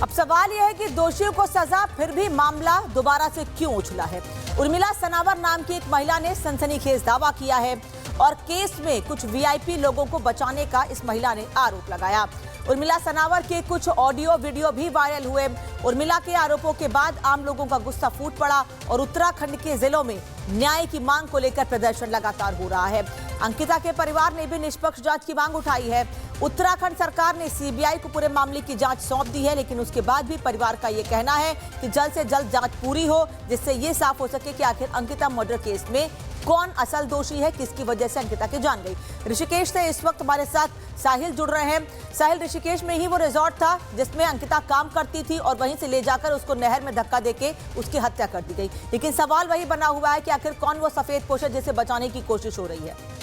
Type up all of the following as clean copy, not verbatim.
अब सवाल यह है कि दोषियों को सजा, फिर भी मामला दोबारा से क्यों उछला है। उर्मिला सनावर नाम की एक महिला ने सनसनीखेज दावा किया है और केस में कुछ वीआईपी लोगों को बचाने का इस महिला ने आरोप लगाया। उर्मिला सनावर के कुछ ऑडियो वीडियो भी वायरल हुए। उर्मिला के आरोपों के बाद आम लोगों का गुस्सा फूट पड़ा और उत्तराखंड के जिलों में न्याय की मांग को लेकर प्रदर्शन लगातार हो रहा है। अंकिता के परिवार ने भी निष्पक्ष जांच की मांग उठाई है। उत्तराखंड सरकार ने सीबीआई को पूरे मामले की जांच सौंप दी है, लेकिन उसके बाद भी परिवार का ये कहना है कि जल्द से जल्द जांच पूरी हो, जिससे ये साफ हो सके कि आखिर अंकिता मर्डर केस में कौन असल दोषी है, किसकी वजह से अंकिता की जान गई। ऋषिकेश से इस वक्त हमारे साथ साहिल जुड़ रहे हैं। साहिल, ऋषिकेश में ही वो रिजॉर्ट था जिसमें अंकिता काम करती थी और वहीं से ले जाकर उसको नहर में धक्का देके उसकी हत्या कर दी गई, लेकिन सवाल वही बना हुआ है कि आखिर कौन वो सफेद पोश है जिसे बचाने की कोशिश हो रही है।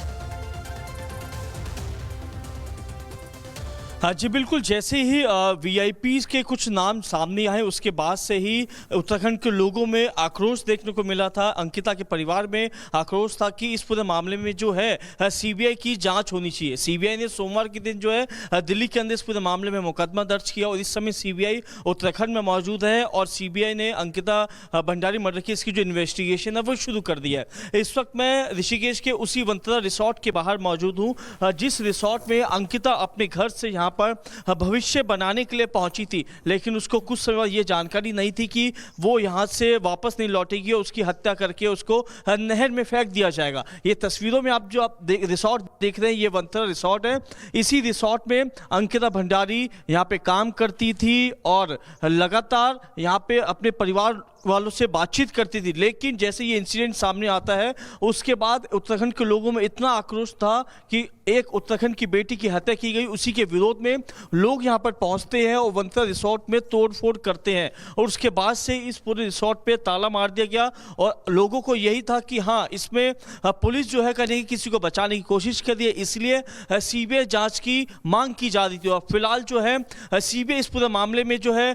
हाँ जी बिल्कुल, जैसे ही वीआईपीज के कुछ नाम सामने आए उसके बाद से ही उत्तराखंड के लोगों में आक्रोश देखने को मिला था। अंकिता के परिवार में आक्रोश था कि इस पूरे मामले में जो है सीबीआई की जांच होनी चाहिए। सीबीआई ने सोमवार के दिन जो है दिल्ली के अंदर इस पूरे मामले में मुकदमा दर्ज किया और इस समय सीबीआई उत्तराखंड में मौजूद है और सीबीआई ने अंकिता भंडारी मर्डर केस की जो इन्वेस्टिगेशन है वो शुरू कर दिया है। इस वक्त मैं ऋषिकेश के उसी वंतरा रिसोर्ट के बाहर मौजूद हूँ, जिस रिसोर्ट में अंकिता अपने घर से यहाँ पर भविष्य बनाने के लिए पहुंची थी, लेकिन उसको कुछ समय बाद ये जानकारी नहीं थी कि वो यहाँ से वापस नहीं लौटेगी और उसकी हत्या करके उसको नहर में फेंक दिया जाएगा। ये तस्वीरों में आप जो रिसोर्ट देख रहे हैं, ये वंतरा रिसोर्ट है। इसी रिसोर्ट में अंकिता भंडारी यहाँ पे काम करती थी और लगातार यहाँ पे अपने परिवार वालों से बातचीत करती थी, लेकिन जैसे ये इंसिडेंट सामने आता है उसके बाद उत्तराखंड के लोगों में इतना आक्रोश था कि एक उत्तराखंड की बेटी की हत्या की गई, उसी के विरोध में लोग यहाँ पर पहुंचते हैं और वंतरा रिसोर्ट में तोड़फोड़ करते हैं और उसके बाद से इस पूरे रिसोर्ट पे ताला मार दिया गया और लोगों को यही था कि हाँ, इसमें पुलिस जो है कहीं किसी को बचाने की कोशिश कर रही है, इसलिए सीबीआई जाँच की मांग की जा रही थी। और फिलहाल जो है सीबीआई इस पूरे मामले में जो है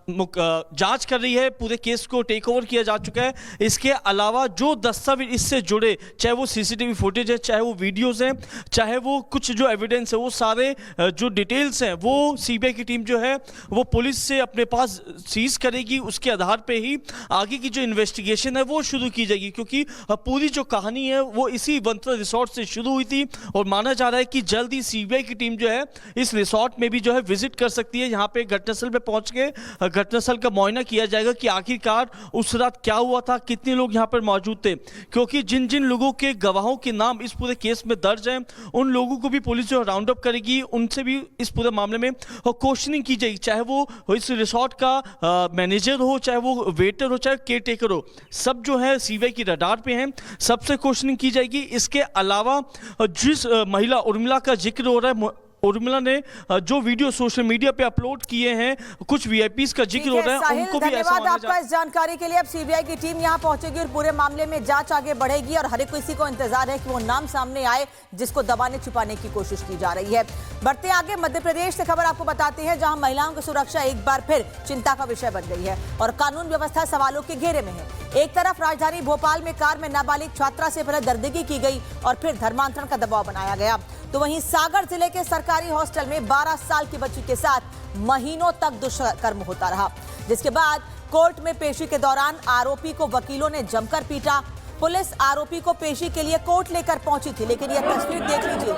जांच कर रही है, पूरे केस को टेक ओवर किया जा चुका है। इसके अलावा जो दस्तावेज इससे जुड़े, चाहे वो सीसीटीवी फुटेज है, चाहे वो वीडियोस हैं, चाहे वो कुछ जो एविडेंस है, वो सारे जो डिटेल्स हैं वो सीबीआई की टीम जो है वो पुलिस से अपने पास सीज करेगी। उसके आधार पे ही आगे की जो इन्वेस्टिगेशन है वो शुरू की जाएगी, क्योंकि पूरी जो कहानी है वो इसी वंतरा रिसोर्ट से शुरू हुई थी और माना जा रहा है कि जल्द ही सीबीआई की टीम जो है इस रिसोर्ट में भी जो है विजिट कर सकती है। यहाँ पे घटनास्थल पे पहुंच के घटनास्थल का मुआयना किया जाएगा कि आखिरकार उस रात क्या हुआ था, कितने लोग यहाँ पर मौजूद थे, क्योंकि जिन जिन लोगों के गवाहों के नाम इस पूरे केस में दर्ज हैं उन लोगों को भी पुलिस जो राउंड अप करेगी, उनसे भी इस पूरे मामले में क्वेश्चनिंग की जाएगी, चाहे वो इस रिसोर्ट का मैनेजर हो, चाहे वो वेटर हो, चाहे केयर टेकर हो, सब जो है सीबीआई की रडार पे हैं, सबसे क्वेश्चनिंग की जाएगी। इसके अलावा जिस महिला उर्मिला का जिक्र हो रहा है, उर्मिला ने जो वीडियो सोशल मीडिया पे अपलोड किए हैं, कुछ वीआईपीज का जिक्र हो रहा है, उनको भी ऐसा धन्यवाद आपका इस जानकारी के लिए। अब सीबीआई की टीम यहां पहुंचेगी और पूरे मामले में जांच आगे बढ़ेगी और हर एक किसी को इंतजार है कि वो नाम सामने आए जिसको दबाने छुपाने की कोशिश की जा रही है। बढ़ते आगे मध्य प्रदेश से खबर आपको बताते हैं, जहां महिलाओं की सुरक्षा एक बार फिर चिंता का विषय बन गई है और कानून व्यवस्था सवालों के घेरे में है। एक तरफ राजधानी भोपाल में कार में नाबालिग छात्रा से पहले दर्दगी की गई और फिर धर्मांतरण का दबाव बनाया गया, तो वहीं सागर जिले के सरकारी हॉस्टल में 12 साल की बच्ची के साथ महीनों तक दुष्कर्म होता रहा, जिसके बाद कोर्ट में पेशी के दौरान आरोपी को वकीलों ने जमकर पीटा। पुलिस आरोपी को पेशी के लिए कोर्ट लेकर पहुंची थी, लेकिन यह तस्वीर देख लीजिए,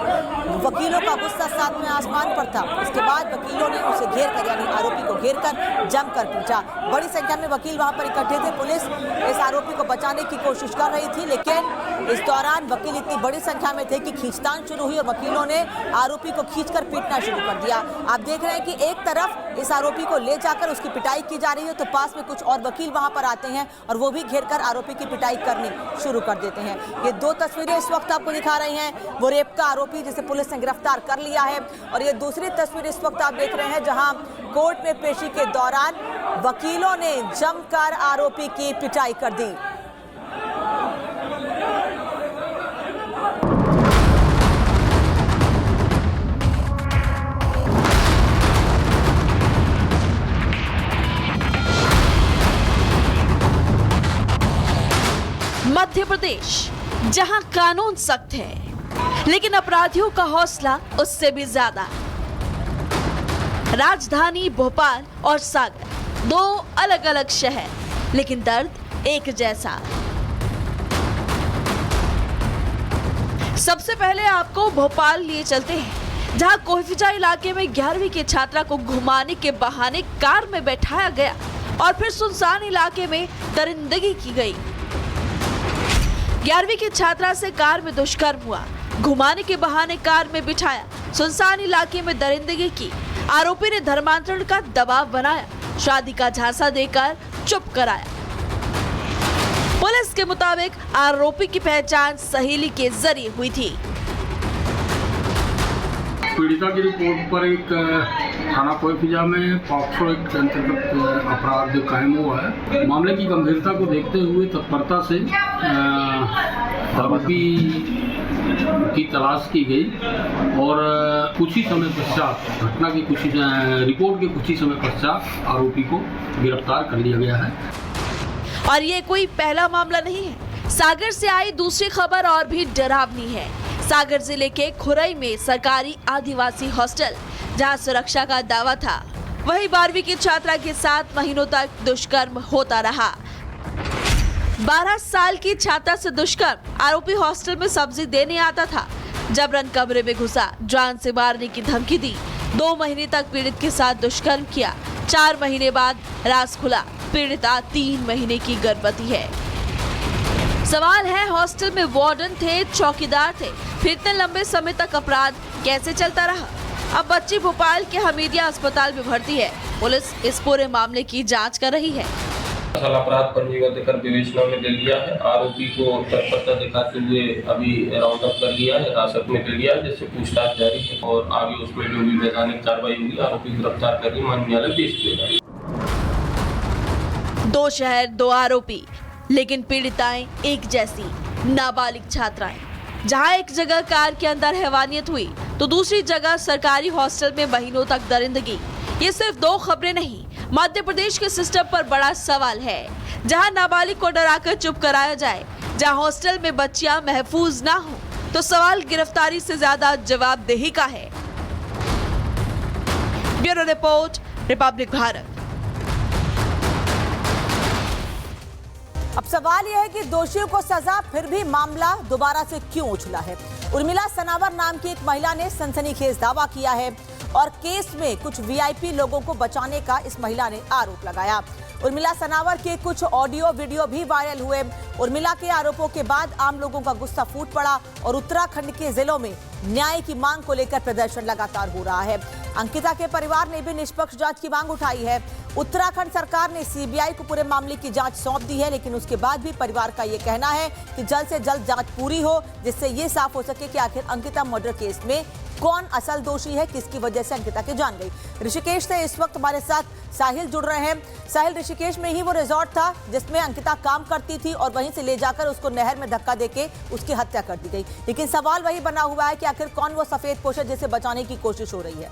वकीलों का गुस्सा साथ में आसमान पर था। इसके बाद वकीलों ने उसे घेर कर, यानी आरोपी को घेर कर जमकर पीटा। बड़ी संख्या में वकील वहां पर इकट्ठे थे। पुलिस इस आरोपी को बचाने की कोशिश कर रही थी, लेकिन इस दौरान वकील इतनी बड़ी संख्या में थे कि खींचतान शुरू हुई और वकीलों ने आरोपी को खींचकर पीटना शुरू कर दिया। आप देख रहे हैं कि एक तरफ इस आरोपी को ले जाकर उसकी पिटाई की जा रही है, तो पास में कुछ और वकील वहां पर आते हैं और वो भी घेर कर आरोपी की पिटाई करनी शुरू कर देते हैं। ये दो तस्वीरें इस वक्त आपको दिखा रही हैं, वो रेप का आरोपी जिसे पुलिस ने गिरफ्तार कर लिया है, और ये दूसरी तस्वीर इस वक्त आप देख रहे हैं जहां कोर्ट में पेशी के दौरान वकीलों ने जमकर आरोपी की पिटाई कर दी। मध्य प्रदेश, जहां कानून सख्त है लेकिन अपराधियों का हौसला उससे भी ज्यादा। राजधानी भोपाल और सागर, दो अलग अलग शहर, लेकिन दर्द एक जैसा। सबसे पहले आपको भोपाल लिए चलते हैं, जहां कोहिफिजा इलाके में 11वीं की छात्रा को घुमाने के बहाने कार में बैठाया गया और फिर सुनसान इलाके में दरिंदगी की गई। 11वीं की छात्रा से कार में दुष्कर्म हुआ, घुमाने के बहाने कार में बिठाया, सुनसान इलाके में दरिंदगी की। आरोपी ने धर्मांतरण का दबाव बनाया, शादी का झांसा देकर चुप कराया। पुलिस के मुताबिक आरोपी की पहचान सहेली के जरिए हुई थी। पीड़िता की रिपोर्ट पर एक थाना कोइफिजा में पॉक्सो एक्ट के अंतर्गत अपराध कायम हुआ है। मामले की गंभीरता को देखते हुए तत्परता से आरोपी की तलाश की गई और कुछ ही समय पश्चात घटना की रिपोर्ट के कुछ ही समय पश्चात आरोपी को गिरफ्तार कर लिया गया है। और ये कोई पहला मामला नहीं है। सागर से आई दूसरी खबर और भी डरावनी है। सागर जिले के खुरई में सरकारी आदिवासी हॉस्टल, जहां सुरक्षा का दावा था, वही 12वीं की छात्रा के 7 महीनों तक दुष्कर्म होता रहा। 12 साल की छात्रा से दुष्कर्म। आरोपी हॉस्टल में सब्जी देने आता था, जबरन कमरे में घुसा, जान से मारने की धमकी दी। 2 महीने तक पीड़ित के साथ दुष्कर्म किया। 4 महीने बाद राज खुला, पीड़िता 3 महीने की गर्भवती है। सवाल है, हॉस्टल में वार्डन थे, चौकीदार थे, फिर इतने लंबे समय तक अपराध कैसे चलता रहा? अब बच्ची भोपाल के हमीदिया अस्पताल में भर्ती है। पुलिस इस पूरे मामले की जांच कर रही है। अपराध पंजीबद्ध कर विवेचना में ले लिया है। आरोपी को तत्परता दिखाते हुए अभी राउंड अप कर लिया है, हिरासत में ले लिया है, जिससे पूछताछ जारी है और आगे उसमें जो भी वैधानिक कार्रवाई होगी आरोपी गिरफ्तार करके न्यायालय पेश किया जाएगा। 2 शहर 2 आरोपी, लेकिन पीड़िताएं एक जैसी, नाबालिग छात्राएं। जहां एक जगह कार के अंदर हैवानियत हुई तो दूसरी जगह सरकारी हॉस्टल में महीनों तक दरिंदगी। ये सिर्फ 2 खबरें नहीं, मध्य प्रदेश के सिस्टम पर बड़ा सवाल है। जहां नाबालिग को डराकर चुप कराया जाए, जहां हॉस्टल में बच्चियां महफूज ना हो, तो सवाल गिरफ्तारी से ज्यादा जवाबदेही का है। Bureau report, Republic Bharat. अब सवाल यह है कि दोषियों को सजा, फिर भी मामला दोबारा से क्यों उछला है? उर्मिला सनावर नाम की एक महिला ने सनसनीखेज दावा किया है और केस में कुछ वीआईपी लोगों को बचाने का इस महिला ने आरोप लगाया। उर्मिला सनावर के कुछ ऑडियो वीडियो भी वायरल हुए। उर्मिला के आरोपों के बाद आम लोगों का गुस्सा फूट पड़ा और उत्तराखंड के जिलों में न्याय की मांग को लेकर प्रदर्शन लगातार हो रहा है। अंकिता के परिवार ने भी निष्पक्ष जांच की मांग उठाई है। उत्तराखंड सरकार ने सीबीआई को पूरे मामले की जांच सौंप दी है, लेकिन उसके बाद भी परिवार का ये कहना है कि जल्द से जल्द जांच पूरी हो, जिससे ये साफ हो सके कि आखिर अंकिता मर्डर केस में कौन असल दोषी है, किसकी वजह से अंकिता की जान गई। ऋषिकेश से इस वक्त हमारे साथ साहिल जुड़ रहे हैं। साहिल, ऋषिकेश में ही वो रिजॉर्ट था जिसमें अंकिता काम करती थी और वहीं से ले जाकर उसको नहर में धक्का देके उसकी हत्या कर दी गई, लेकिन सवाल वही बना हुआ है कि आखिर कौन वो सफेद पोशर जिसे बचाने की कोशिश हो रही है।